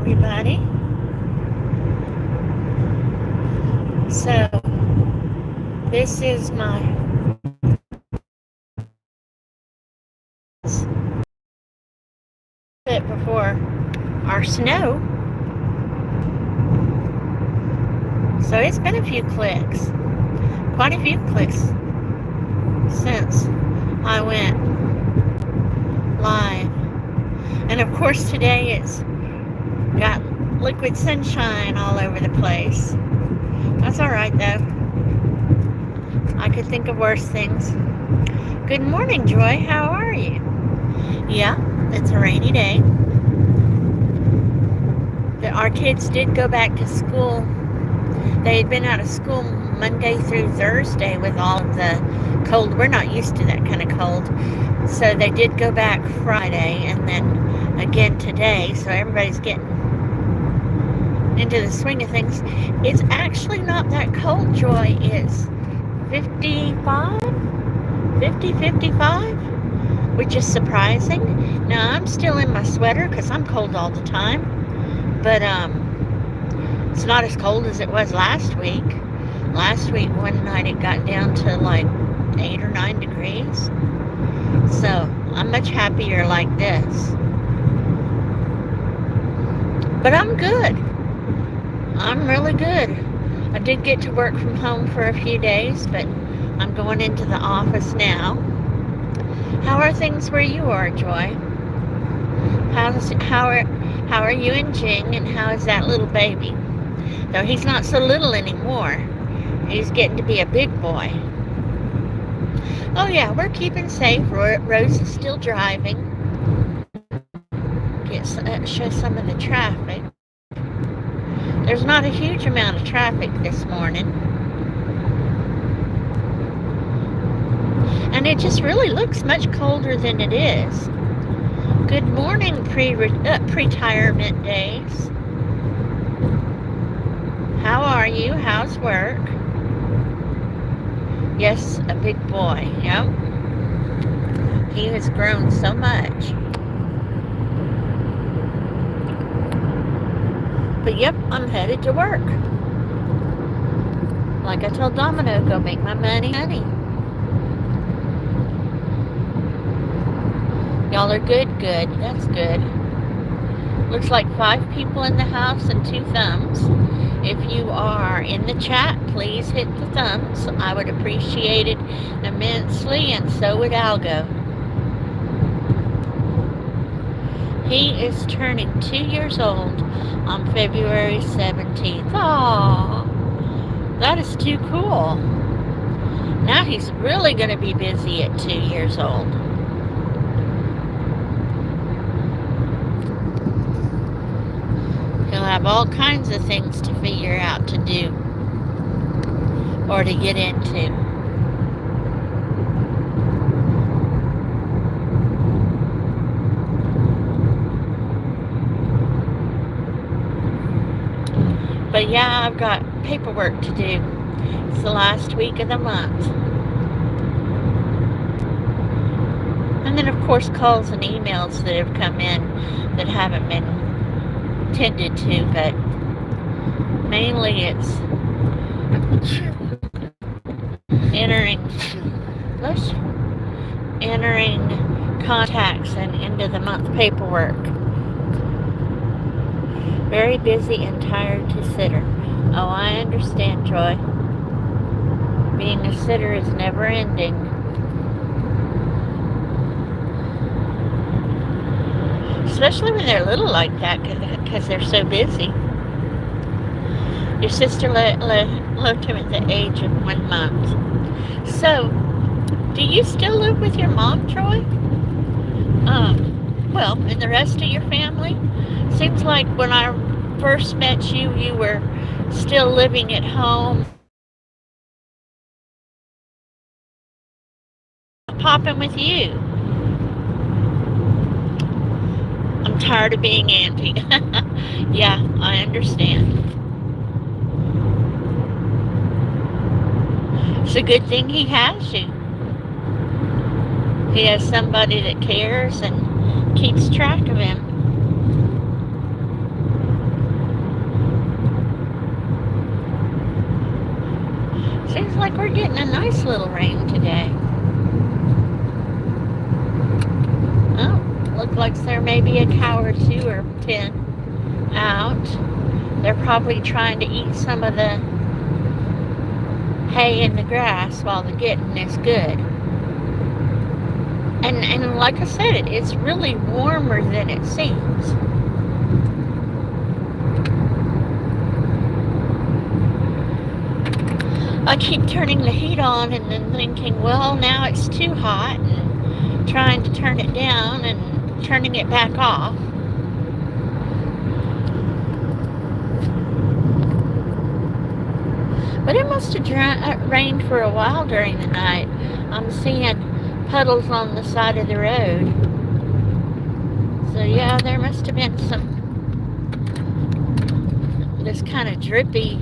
everybody. So, this is my bit before our snow. So, it's been a few clicks, quite a few clicks since I went live. And of course, today it's got liquid sunshine all over the place. That's alright though. I could think of worse things. Good morning, Joy. How are you? Yeah, it's a rainy day. Our kids did go back to school. They had been out of school Monday through Thursday with all of the cold. We're not used to that kind of cold. So they did go back Friday and then again today. So everybody's getting into the swing of things. It's actually not that cold, Joy. It's 55, 55, which is surprising. Now, I'm still in my sweater because I'm cold all the time. But it's not as cold as it was last week. Last week, one night, it got down to like 8 or 9 degrees. So I'm much happier like this. But I'm good. I'm really good. I did get to work from home for a few days, but I'm going into the office now. How are things where you are, Joy? How are you and Jing, and how is that little baby? Though he's not so little anymore. He's getting to be a big boy. Oh yeah, we're keeping safe. Rose is still driving. Show some of the traffic. There's not a huge amount of traffic this morning. And it just really looks much colder than it is. Good morning, pre-retirement days. How are you? How's work? Yes, a big boy. Yep. He has grown so much. But yep, I'm headed to work. Like I told Domino, go make my money. Y'all are good? Good. That's good. Looks like 5 people in the house and 2 thumbs. If you are in the chat, please hit the thumbs. I would appreciate it immensely, and so would Algo. He is turning 2 years old on February 17th. Aww, that is too cool. Now he's really going to be busy at 2 years old. He'll have all kinds of things to figure out to do or to get into. But yeah, I've got paperwork to do. It's the last week of the month. And then, of course, calls and emails that have come in that haven't been tended to, but mainly it's entering contacts and end of the month paperwork. Very busy and tired to sitter. Oh, I understand, Joy. Being a sitter is never ending. Especially when they're little like that, because they're so busy. Your sister left him at the age of 1 month. So, do you still live with your mom, Troy? Well, and the rest of your family? Seems like when I first met you, you were still living at home. Popping with you. I'm tired of being Auntie. Yeah, I understand. It's a good thing he has you. He has somebody that cares and keeps track of him. Seems like we're getting a nice little rain today. Oh, looks like there may be a cow or two or 10 out. They're probably trying to eat some of the hay in the grass while the getting is good. And like I said, it's really warmer than it seems. I keep turning the heat on and then thinking, well, now it's too hot, and trying to turn it down and turning it back off. But it must have rained for a while during the night. I'm seeing puddles on the side of the road. So yeah, there must have been this kind of drippy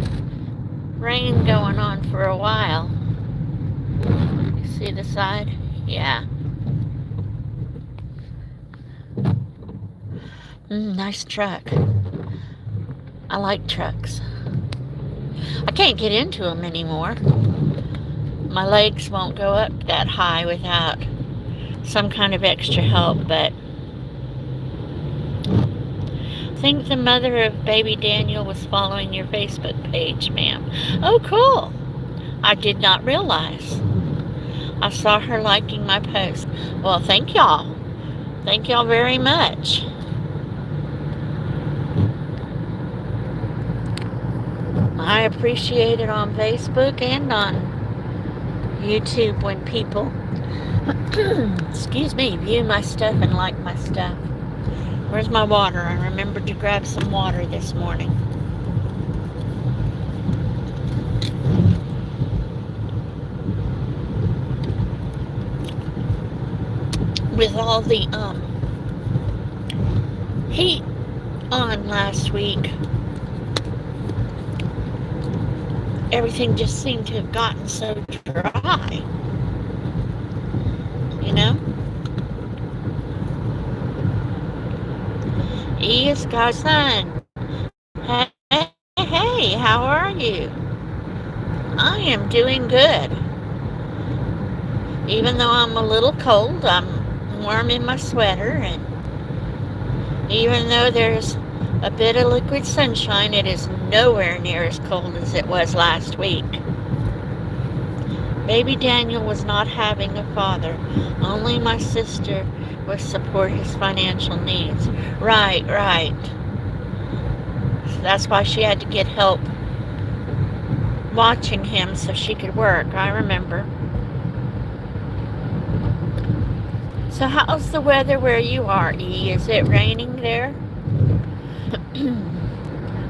rain going on for a while. You see the side? Yeah. Nice truck. I like trucks. I can't get into them anymore. My legs won't go up that high without some kind of extra help, but I think the mother of baby Daniel was following your Facebook page, ma'am. Oh, cool. I did not realize. I saw her liking my post. Well, thank y'all. Thank y'all very much. I appreciate it on Facebook and on YouTube when people, excuse me, view my stuff and like my stuff. Where's my water? I remembered to grab some water this morning. With all the heat on last week, everything just seemed to have gotten so dry. You know? E is God's son. Hey, how are you? I am doing good. Even though I'm a little cold, I'm warm in my sweater, and even though there's a bit of liquid sunshine, it is nowhere near as cold as it was last week. Baby Daniel was not having a father. Only my sister would support his financial needs. Right. So that's why she had to get help watching him so she could work. I remember. So how's the weather where you are, E? Is it raining there?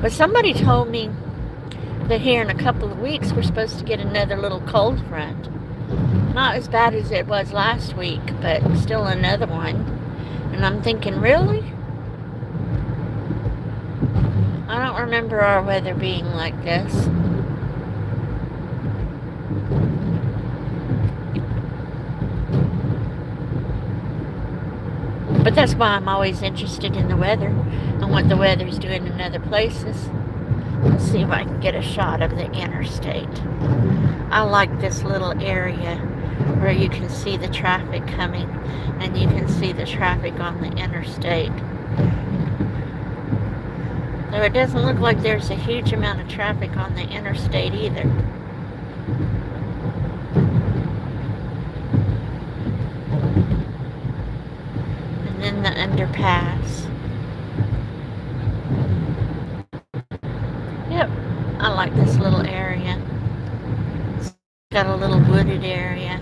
But somebody told me that here in a couple of weeks we're supposed to get another little cold front. Not as bad as it was last week, but still another one. And I'm thinking, really? I don't remember our weather being like this. But that's why I'm always interested in the weather and what the weather's doing in other places. Let's see if I can get a shot of the interstate. I like this little area where you can see the traffic coming and you can see the traffic on the interstate. Though it doesn't look like there's a huge amount of traffic on the interstate either. And then the underpass. Yep, I like this little area. It's got a little wooded area.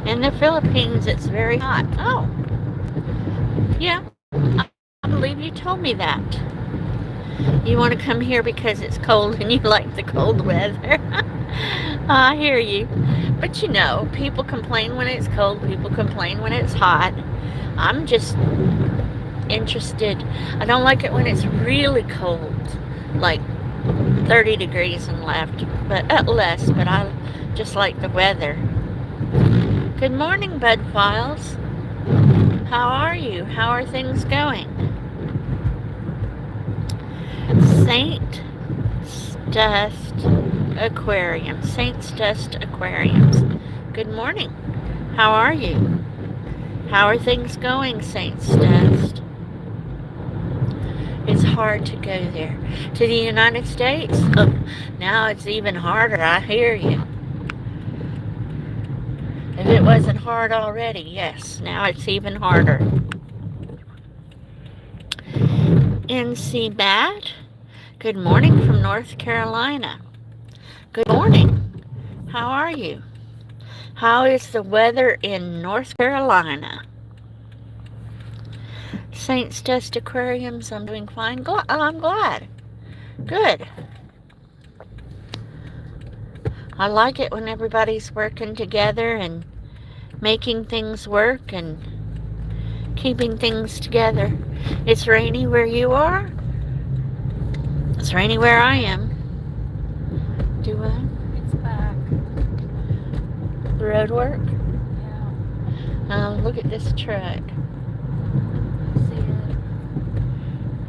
In the Philippines, it's very hot. Oh, yeah, I believe you told me that. You want to come here because it's cold and you like the cold weather. I hear you. But you know, people complain when it's cold, people complain when it's hot. I'm just interested. I don't like it when it's really cold, like 30 degrees and less, but I just like the weather. Good morning, Bud Files. How are you? How are things going? Saint Dust Aquarium. Saint's Dust Aquariums. Good morning. How are you? How are things going, Saint's Dust? It's hard to go there. To the United States? Oh, now it's even harder. I hear you. If it wasn't hard already, yes, now it's even harder. NC Bat, good morning from North Carolina. Good morning. How are you? How is the weather in North Carolina? Saints Dust Aquariums, I'm doing fine. I'm glad. Good. I like it when everybody's working together and making things work and keeping things together. It's rainy where you are? It's rainy where I am. Do what? It's back. The road work? Yeah. Look at this truck. See it?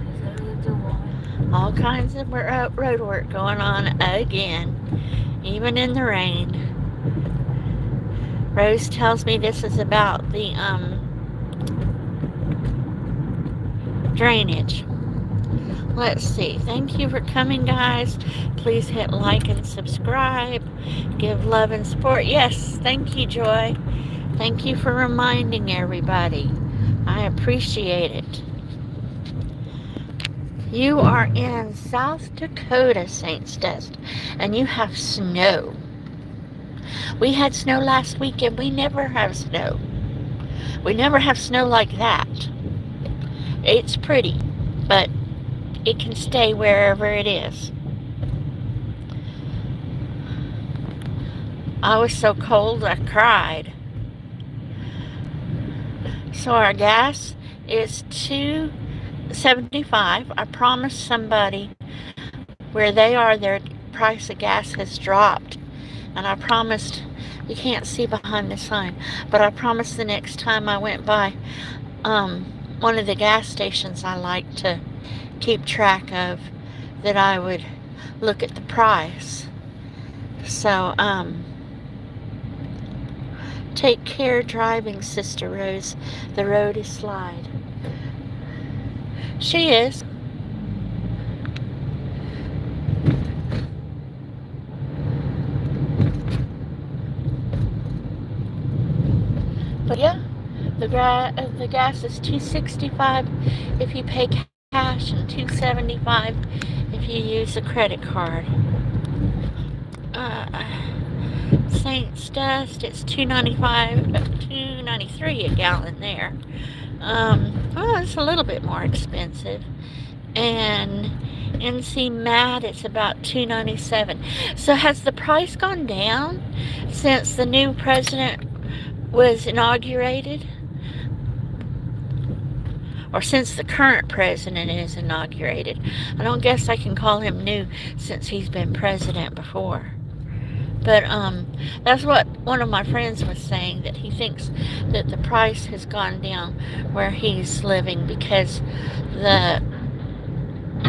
Is it the one? All kinds of road work going on again, even in the rain. Rose tells me this is about the drainage. Let's see. Thank you for coming, guys. Please hit like and subscribe. Give love and support. Yes, thank you, Joy. Thank you for reminding everybody. I appreciate it. You are in South Dakota, Saints Dust, and you have snow. We had snow last week, and we never have snow. We never have snow like that. It's pretty, but it can stay wherever it is. I was so cold I cried. So our gas is $2.75. I promised somebody where they are, their price of gas has dropped. And I promised, you can't see behind the sign, but I promised the next time I went by one of the gas stations I like to keep track of, that I would look at the price. So, take care driving, Sister Rose. The road is slide. She is. But yeah, the gas is $2.65 if you pay cash and $2.75 if you use a credit card. Saints Dust, it's $2.93 a gallon there. Well, it's a little bit more expensive. And NC Matte, it's about $2.97. So has the price gone down since the new president was inaugurated? Or since the current president is inaugurated? I don't guess I can call him new since he's been president before. But that's what one of my friends was saying, that he thinks that the price has gone down where he's living because the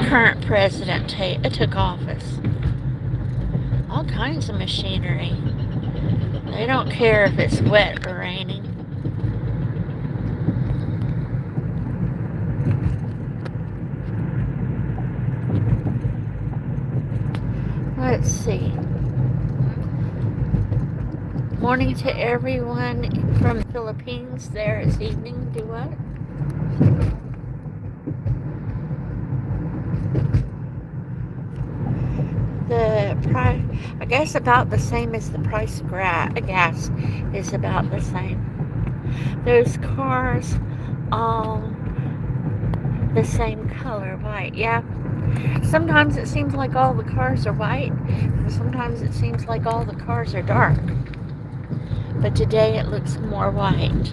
current president took office. All kinds of machinery. They don't care if it's wet or raining. Let's see. Morning to everyone from the Philippines. There is evening. Do what? The price, I guess, about the same as the price of gas is about the same. Those cars, all the same color, white. Yeah. Sometimes it seems like all the cars are white, and sometimes it seems like all the cars are dark. But today it looks more white.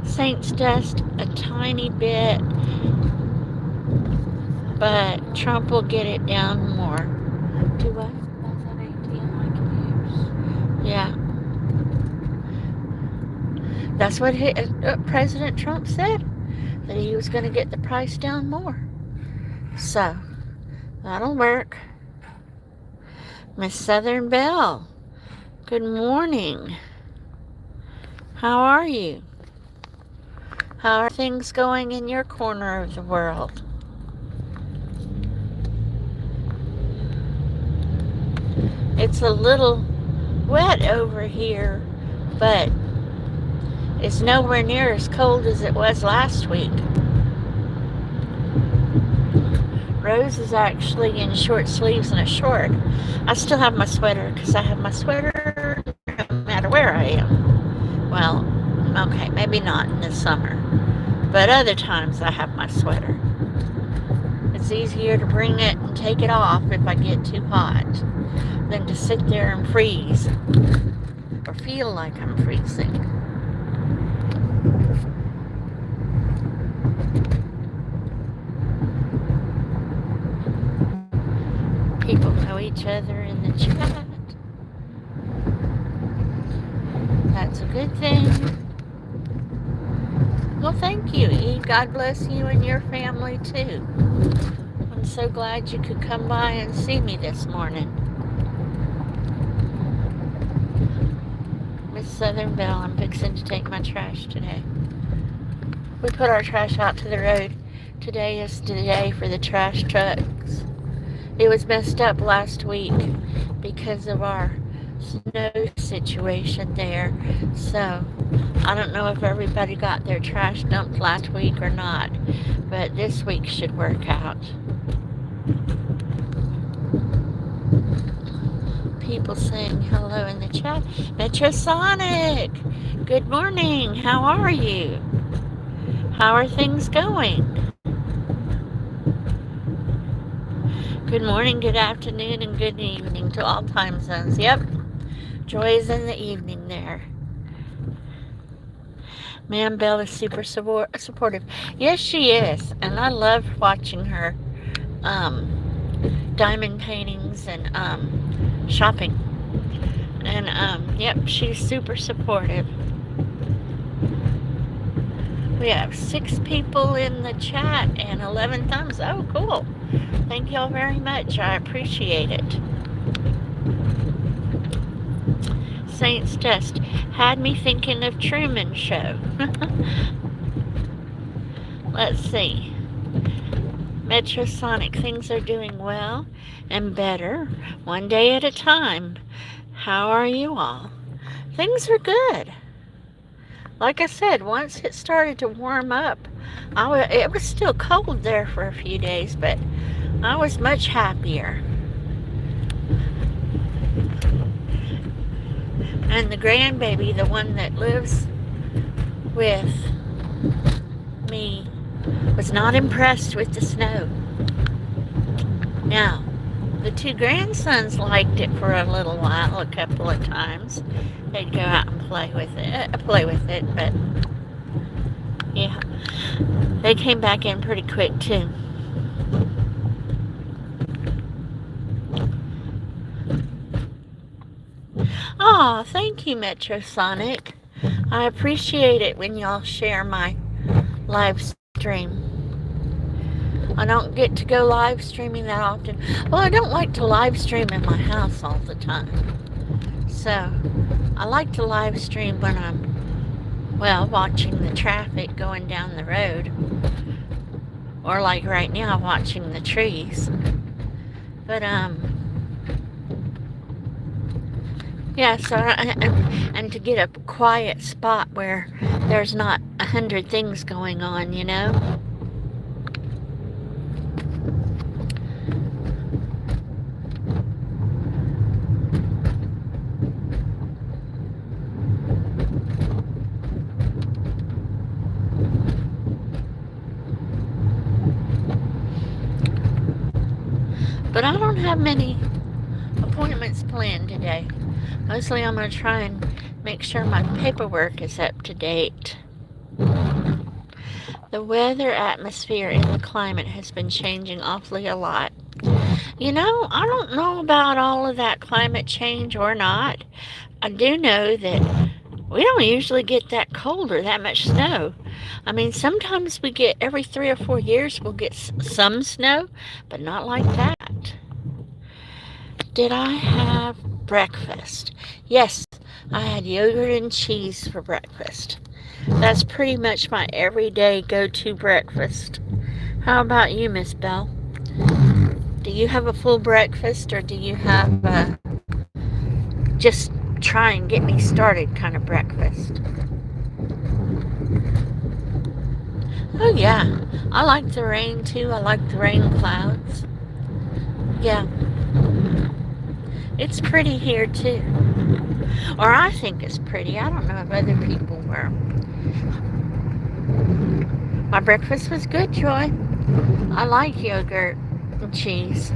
Saints Dust, a tiny bit, but Trump will get it down more. Do what? That's an ATM I can use. Yeah. That's what President Trump said. that he was going to get the price down more. So, that'll work. Miss Southern Belle, good morning. How are you? How are things going in your corner of the world? It's a little wet over here, but it's nowhere near as cold as it was last week. Rose is actually in short sleeves and a short. I still have my sweater because I have my sweater no matter where I am. Well, okay, maybe not in the summer, but other times I have my sweater. It's easier to bring it and take it off if I get too hot than to sit there and freeze or feel like I'm freezing. People know each other in the chat. That's a good thing. Well, thank you, Eve. God bless you and your family, too. I'm so glad you could come by and see me this morning. Miss Southern Belle, I'm fixing to take my trash today. We put our trash out to the road. Today is the day for the trash trucks. It was messed up last week because of our snow situation there. So, I don't know if everybody got their trash dumped last week or not, but this week should work out. People saying hello in the chat. Metrosonic, good morning. How are you? How are things going? Good morning, good afternoon, and good evening to all time zones. Yep, Joy is in the evening there. Ma'am Belle is super supportive. Yes, she is, and I love watching her diamond paintings and shopping. And yep, she's super supportive. We have 6 people in the chat and 11 thumbs. Oh, cool. Thank y'all very much. I appreciate it. Saints Dust had me thinking of Truman Show. Let's see. Metrosonic, things are doing well and better, one day at a time. How are you all? Things are good. Like I said, once it started to warm up, it was still cold there for a few days, but I was much happier. And the grandbaby, the one that lives with me, was not impressed with the snow. Now, the 2 grandsons liked it for a little while, a couple of times. They'd go out and play with it, but yeah, they came back in pretty quick too. Oh, thank you, Metrosonic. I appreciate it when y'all share my live stream. I don't get to go live streaming that often. Well, I don't like to live stream in my house all the time. So, I like to live stream when I'm, well, watching the traffic going down the road. Or like right now, watching the trees. But, yeah, so, and to get a quiet spot where there's not 100 things going on, you know? But I don't have many appointments planned today. Mostly I'm going to try and make sure my paperwork is up to date. The weather atmosphere and the climate has been changing awfully a lot. You know, I don't know about all of that climate change or not. I do know that We don't usually get that cold or that much snow. I mean, sometimes we get every 3 or 4 years we'll get some snow, but not like that. Did I have breakfast? Yes, I had yogurt and cheese for breakfast. That's pretty much my everyday go-to breakfast. How about you, Miss Bell? Do you have a full breakfast or do you have just try and get me started kind of breakfast? Oh, yeah. I like the rain too. I like the rain clouds. Yeah. It's pretty here too. Or I think it's pretty. I don't know if other people were. My breakfast was good, Joy. I like yogurt and cheese.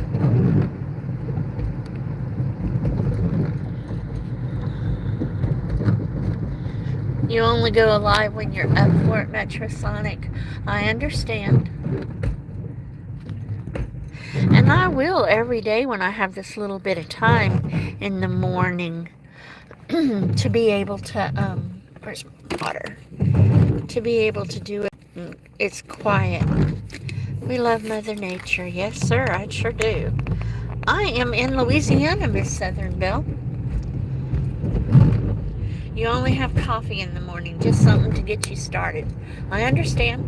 You only go alive when you're up for it, Metrosonic. I understand. And I will every day when I have this little bit of time in the morning to be able to, where's water? To be able to do it. It's quiet. We love Mother Nature. Yes, sir, I sure do. I am in Louisiana, Miss Southern Belle. You only have coffee in the morning, just something to get you started. I understand.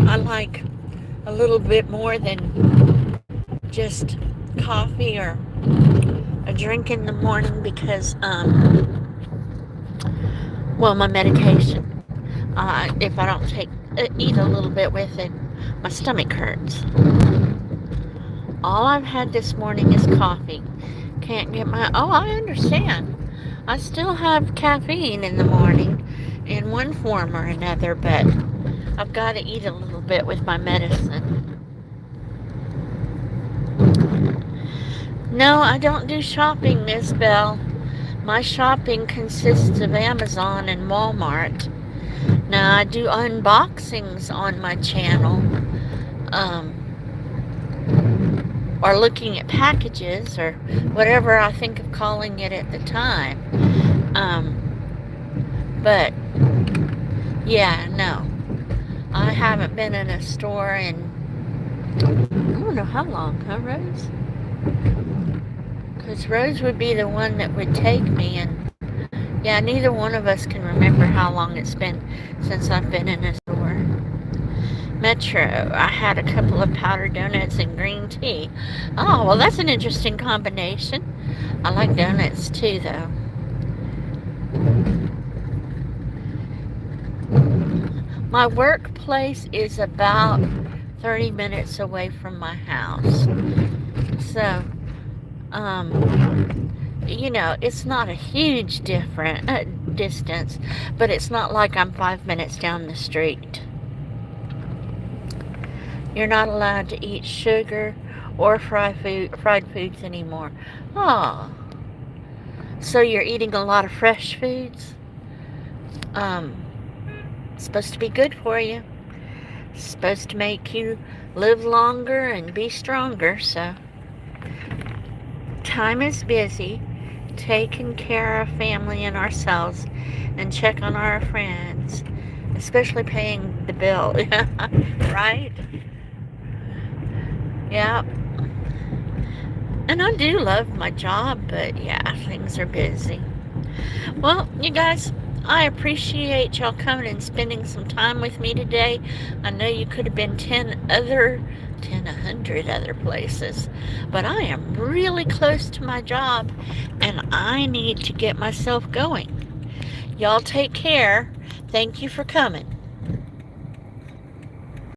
I like a little bit more than just coffee or a drink in the morning because, my medication. If I don't eat a little bit with it, my stomach hurts. All I've had this morning is coffee. Can't get I understand. I still have caffeine in the morning in one form or another, but I've got to eat a little bit with my medicine. No, I don't do shopping, Miss Bell. My shopping consists of Amazon and Walmart. Now, I do unboxings on my channel. Or looking at packages or whatever I think of calling it at the time. But yeah, no. I haven't been in a store in I don't know how long, huh, Rose? Because Rose would be the one that would take me, and yeah, neither one of us can remember how long it's been since I've been in a store. Metro, I had a couple of powdered donuts and green tea. Oh, well, that's an interesting combination. I like donuts too, though. My workplace is about 30 minutes away from my house. So, it's not a huge distance, but it's not like I'm 5 minutes down the street. You're not allowed to eat sugar or fried foods anymore. Oh, so you're eating a lot of fresh foods? Supposed to be good for you. Supposed to make you live longer and be stronger, so. Time is busy, taking care of family and ourselves, and check on our friends, especially paying the bill, right? Yeah. And I do love my job, but yeah, things are busy. Well, you guys, I appreciate y'all coming and spending some time with me today. I know you could have been 100 other places, but I am really close to my job and I need to get myself going. Y'all take care. Thank you for coming.